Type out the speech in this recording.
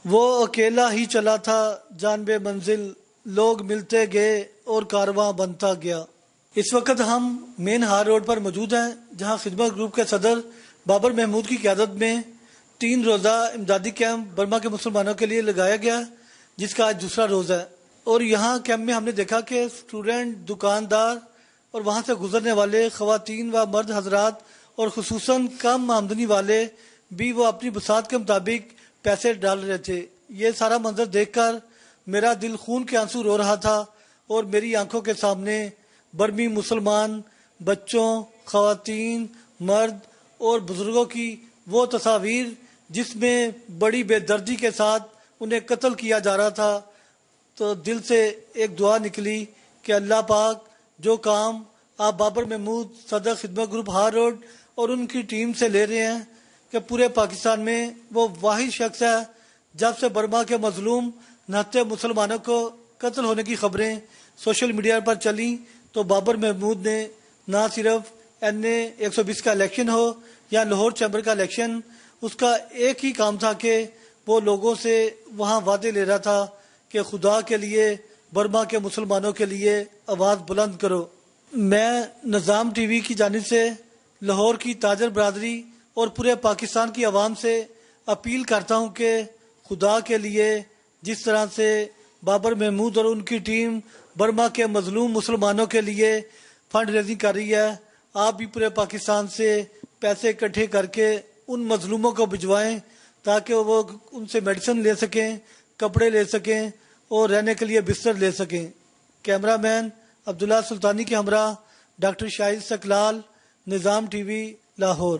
وہ اکیلا ہی چلا تھا جانب منزل، لوگ ملتے گئے اور کارواں بنتا گیا۔ اس وقت ہم مین ہار روڈ پر موجود ہیں، جہاں خدمت گروپ کے صدر بابر محمود کی قیادت میں 3 روزہ امدادی کیمپ برما کے مسلمانوں کے لیے لگایا گیا، جس کا آج دوسرا روز ہے۔ اور یہاں کیمپ میں ہم نے دیکھا کہ اسٹوڈنٹ، دکاندار اور وہاں سے گزرنے والے خواتین و مرد حضرات اور خصوصاً کم آمدنی والے بھی وہ اپنی بساط کے مطابق پیسے ڈال رہے تھے۔ یہ سارا منظر دیکھ کر میرا دل خون کے آنسو رو رہا تھا اور میری آنکھوں کے سامنے برمی مسلمان بچوں، خواتین، مرد اور بزرگوں کی وہ تصاویر جس میں بڑی بے دردی کے ساتھ انہیں قتل کیا جا رہا تھا، تو دل سے ایک دعا نکلی کہ اللہ پاک جو کام آپ بابر محمود صدر خدمت گروپ ہار روڈ اور ان کی ٹیم سے لے رہے ہیں کہ پورے پاکستان میں وہ واحد شخص ہے جب سے برما کے مظلوم نہتے مسلمانوں کو قتل ہونے کی خبریں سوشل میڈیا پر چلیں، تو بابر محمود نے نہ صرف NA 120 کا الیکشن ہو یا لاہور چیمبر کا الیکشن، اس کا ایک ہی کام تھا کہ وہ لوگوں سے وہاں وعدے لے رہا تھا کہ خدا کے لیے برما کے مسلمانوں کے لیے آواز بلند کرو۔ میں نظام ٹی وی کی جانب سے لاہور کی تاجر برادری اور پورے پاکستان کی عوام سے اپیل کرتا ہوں کہ خدا کے لیے جس طرح سے بابر محمود اور ان کی ٹیم برما کے مظلوم مسلمانوں کے لیے فنڈ ریزنگ کر رہی ہے، آپ بھی پورے پاکستان سے پیسے اکٹھے کر کے ان مظلوموں کو بھجوائیں تاکہ وہ ان سے میڈیسن لے سکیں، کپڑے لے سکیں اور رہنے کے لیے بستر لے سکیں۔ کیمرہ مین عبداللہ سلطانی کے ہمراہ ڈاکٹر شاہد سکلال، نظام ٹی وی، لاہور۔